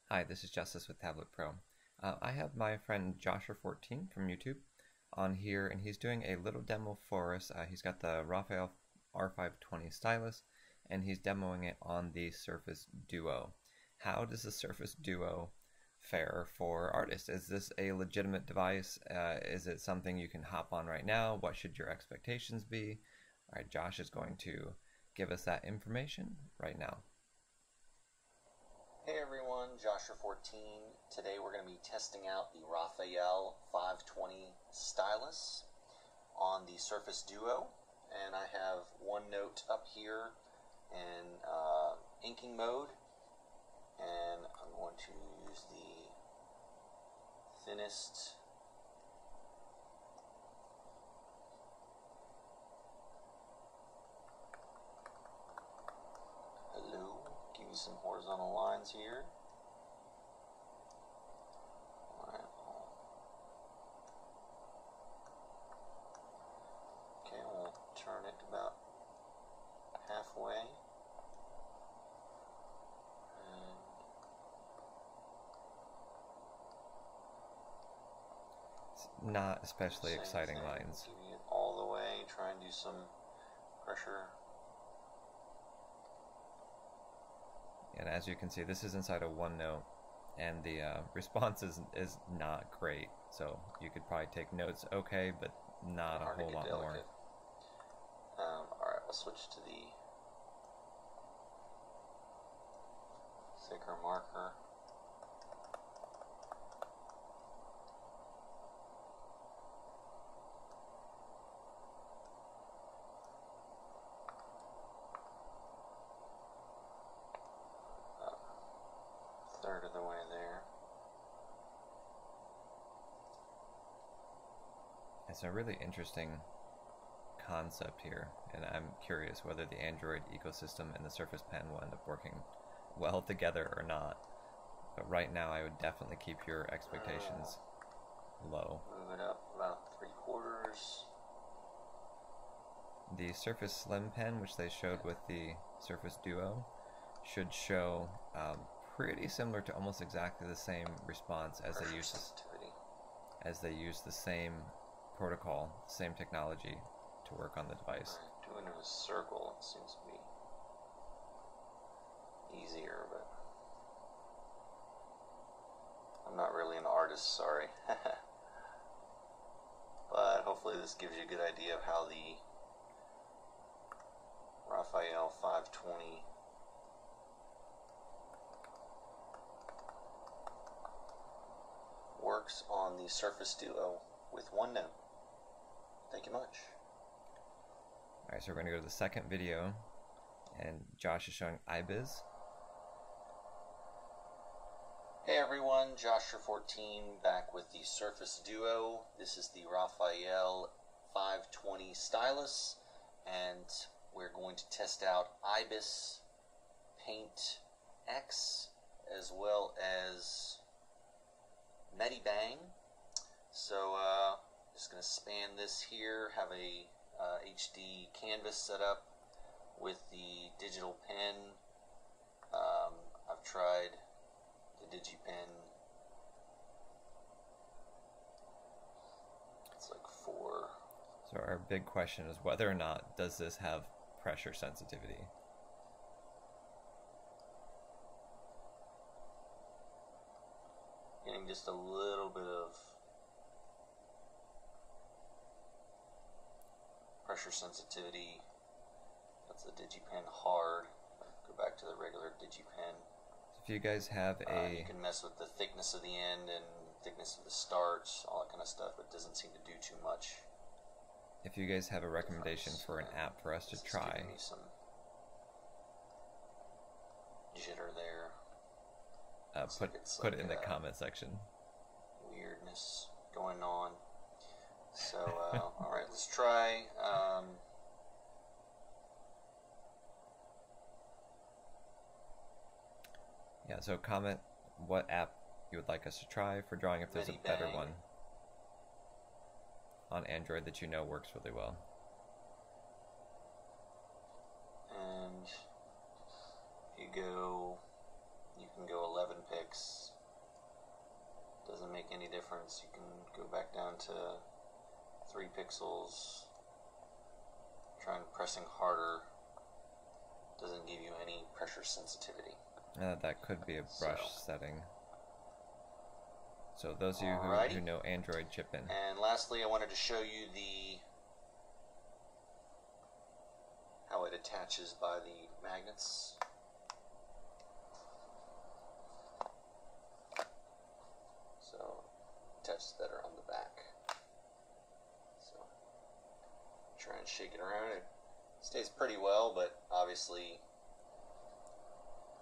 Hi, this is Justice with Tablet Pro. I have my friend Joshua14 from YouTube on here, and he's doing a little demo for us. He's got the Raphael R520 stylus, and he's demoing it on the Surface Duo. How does the Surface Duo fare for artists? Is this a legitimate device? Is it something you can hop on right now? What should your expectations be? All right, Josh is going to give us that information right now. Hey everyone, Joshua14. Today we're going to be testing out the Raphael 520 stylus on the Surface Duo, and I have OneNote up here in inking mode, and I'm going to use the thinnest some horizontal lines here. Alright. Okay, we'll turn it about halfway. And it's not especially exciting lines. Keeping it all the way, try and do some pressure. And as you can see, this is inside of OneNote, and the response is not great. So you could probably take notes okay, but not a whole lot more. Alright, I'll switch to the thicker marker. Third of the way there. It's a really interesting concept here, and I'm curious whether the Android ecosystem and the Surface Pen will end up working well together or not. But right now I would definitely keep your expectations low. Move it up about 3/4. The Surface Slim Pen, which they showed with the Surface Duo, should show pretty similar to almost exactly the same response as they use the same protocol, same technology to work on the device. Doing a circle seems to be easier, but I'm not really an artist, sorry. But hopefully this gives you a good idea of how the Raphael 520 works on the Surface Duo with OneNote. Thank you much. Alright, so we're going to go to the second video, and Josh is showing iBiz. Hey everyone, Joshua14 back with the Surface Duo. This is the Raphael 520 stylus, and we're going to test out iBiz Paint X as well as Medibang. So just going to span this here, have a HD canvas set up with the digital pen. I've tried the DigiPen. It's like 4. So our big question is whether or not does this have pressure sensitivity. Getting just a little bit of pressure sensitivity. That's the DigiPen hard. Go back to the regular DigiPen. So if you guys have you can mess with the thickness of the end and thickness of the start, all that kind of stuff, but it doesn't seem to do too much. If you guys have a recommendation for an app for us to try. Giving me some jitter there. Put it in the comment section. Weirdness going on. So, alright, let's try. Yeah, so comment what app you would like us to try for drawing if there's a better one on Android that you know works really well. And you you can go 11 picks. Doesn't make any difference. You can go back down to 3 pixels. Trying pressing harder doesn't give you any pressure sensitivity. That could be a brush setting. So those of you who know Android, chip in. And lastly, I wanted to show you how it attaches by the magnets. So attaches better on the back. So try and shake it around. It stays pretty well, but obviously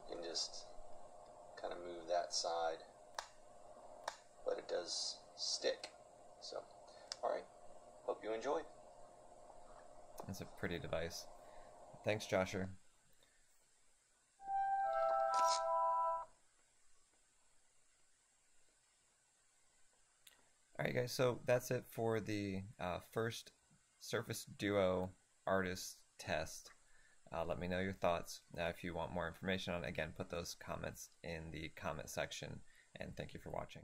you can just kind of move that side, but it does stick. So, alright, hope you enjoyed. It's a pretty device. Thanks, Josher. Alright guys, so that's it for the first Surface Duo artist test. Let me know your thoughts. If you want more information on it, again, put those comments in the comment section, and thank you for watching.